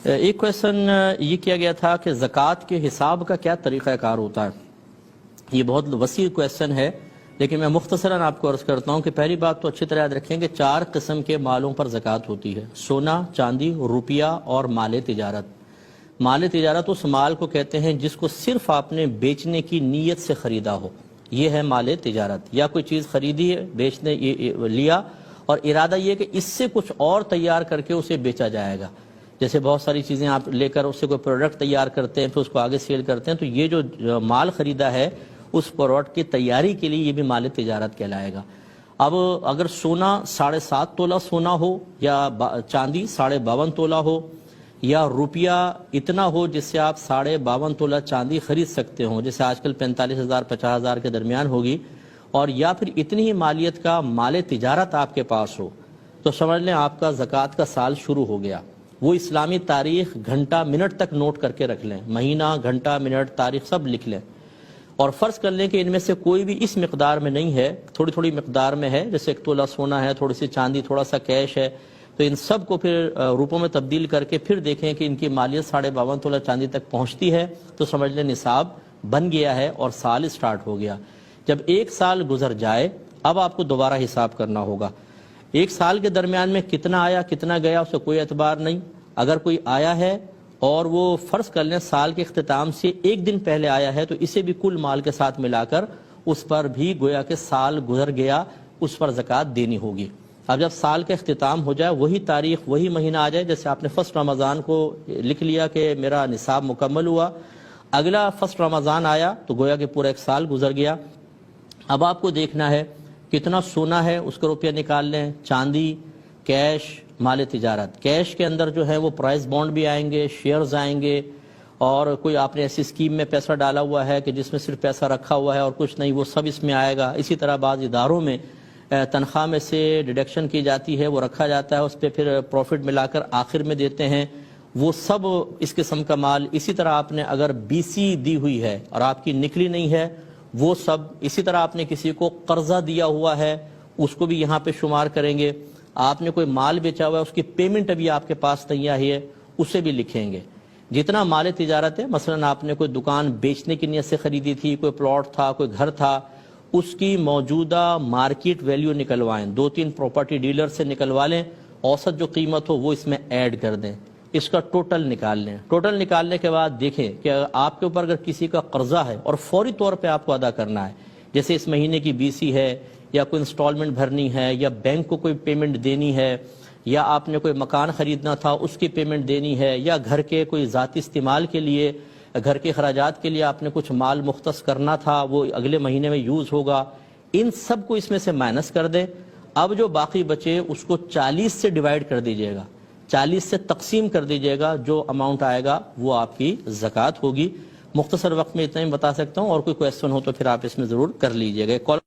ایک کویشچن یہ کیا گیا تھا کہ زکوٰۃ کے حساب کا کیا طریقہ کار ہوتا ہے. یہ بہت وسیع کویشچن ہے، لیکن میں مختصراً آپ کو عرض کرتا ہوں کہ پہلی بات تو اچھی طرح یاد رکھیں کہ 4 قسم کے مالوں پر زکوٰۃ ہوتی ہے: سونا، چاندی، روپیہ اور مال تجارت. مال تجارت اس مال کو کہتے ہیں جس کو صرف آپ نے بیچنے کی نیت سے خریدا ہو، یہ ہے مال تجارت. یا کوئی چیز خریدی ہے، بیچنے لیا اور ارادہ یہ کہ اس سے کچھ اور تیار کر کے اسے بیچا جائے گا. جیسے بہت ساری چیزیں آپ لے کر اس سے کوئی پروڈکٹ تیار کرتے ہیں، پھر اس کو آگے سیل کرتے ہیں، تو یہ جو مال خریدا ہے اس پروڈکٹ کی تیاری کے لیے یہ بھی مال تجارت کہلائے گا. اب اگر سونا 7.5 تولہ سونا ہو، یا چاندی 52.5 تولہ ہو، یا روپیہ اتنا ہو جس سے آپ 52.5 تولہ چاندی خرید سکتے ہوں، جیسے آج کل 45,000 50,000 کے درمیان ہوگی، اور یا پھر اتنی ہی مالیت کا مال تجارت آپ کے پاس ہو، تو سمجھ لیں آپ کا زکوٰۃ کا سال شروع ہو گیا. وہ اسلامی تاریخ گھنٹہ منٹ تک نوٹ کر کے رکھ لیں، مہینہ گھنٹہ منٹ تاریخ سب لکھ لیں، اور فرض کر لیں کہ ان میں سے کوئی بھی اس مقدار میں نہیں ہے، تھوڑی تھوڑی مقدار میں ہے، جیسے 1 تولہ سونا ہے، تھوڑی سی چاندی، تھوڑا سا کیش ہے، تو ان سب کو پھر روپوں میں تبدیل کر کے پھر دیکھیں کہ ان کی مالیت 52.5 تولہ چاندی تک پہنچتی ہے تو سمجھ لیں نصاب بن گیا ہے اور سال سٹارٹ ہو گیا. جب 1 سال گزر جائے اب آپ کو دوبارہ حساب کرنا ہوگا. 1 سال کے درمیان میں کتنا آیا کتنا گیا اس کا کوئی اعتبار نہیں. اگر کوئی آیا ہے اور وہ فرض کر لیں سال کے اختتام سے 1 دن پہلے آیا ہے تو اسے بھی کل مال کے ساتھ ملا کر اس پر بھی گویا کہ سال گزر گیا، اس پر زکوٰۃ دینی ہوگی. اب جب سال کا اختتام ہو جائے، وہی تاریخ وہی مہینہ آ جائے، جیسے آپ نے فرسٹ رمضان کو لکھ لیا کہ میرا نصاب مکمل ہوا، اگلا فرسٹ رمضان آیا تو گویا کہ پورا 1 سال گزر گیا. اب آپ کو دیکھنا ہے کتنا سونا ہے، اس کا روپیہ نکال لیں، چاندی، کیش، مال تجارت. کیش کے اندر جو ہے وہ پرائز بانڈ بھی آئیں گے، شیئرز آئیں گے، اور کوئی آپ نے ایسی اسکیم میں پیسہ ڈالا ہوا ہے کہ جس میں صرف پیسہ رکھا ہوا ہے اور کچھ نہیں، وہ سب اس میں آئے گا. اسی طرح بعض اداروں میں تنخواہ میں سے ڈیڈکشن کی جاتی ہے، وہ رکھا جاتا ہے، اس پہ پھر پروفٹ ملا کر آخر میں دیتے ہیں، وہ سب اس قسم کا مال. اسی طرح آپ نے اگر BC دی ہوئی ہے اور آپ کی نکلی نہیں ہے وہ سب. اسی طرح آپ نے کسی کو قرضہ دیا ہوا ہے اس کو بھی یہاں پہ شمار کریں گے. آپ نے کوئی مال بیچا ہوا ہے، اس کی پیمنٹ ابھی آپ کے پاس نہیں آئی ہے، اسے بھی لکھیں گے. جتنا مال تجارت ہے، مثلا آپ نے کوئی دکان بیچنے کی نیت سے خریدی تھی، کوئی پلاٹ تھا، کوئی گھر تھا، اس کی موجودہ مارکیٹ ویلیو نکلوائیں، 2-3 پراپرٹی ڈیلر سے نکلوا لیں، اوسط جو قیمت ہو وہ اس میں ایڈ کر دیں، اس کا ٹوٹل نکال لیں. ٹوٹل نکالنے کے بعد دیکھیں کہ آپ کے اوپر اگر کسی کا قرضہ ہے اور فوری طور پہ آپ کو ادا کرنا ہے، جیسے اس مہینے کی BC ہے، یا کوئی انسٹالمنٹ بھرنی ہے، یا بینک کو کوئی پیمنٹ دینی ہے، یا آپ نے کوئی مکان خریدنا تھا اس کی پیمنٹ دینی ہے، یا گھر کے کوئی ذاتی استعمال کے لیے، گھر کے اخراجات کے لیے آپ نے کچھ مال مختص کرنا تھا، وہ اگلے مہینے میں یوز ہوگا، ان سب کو اس میں سے مائنس کر دیں. اب جو باقی بچے اس کو 40 سے ڈیوائیڈ کر دیجئے گا، 40 سے تقسیم کر دیجئے گا، جو اماؤنٹ آئے گا وہ آپ کی زکوٰۃ ہوگی. مختصر وقت میں اتنا ہی بتا سکتا ہوں، اور کوئی کویسچن ہو تو پھر آپ اس میں ضرور کر لیجئے گا.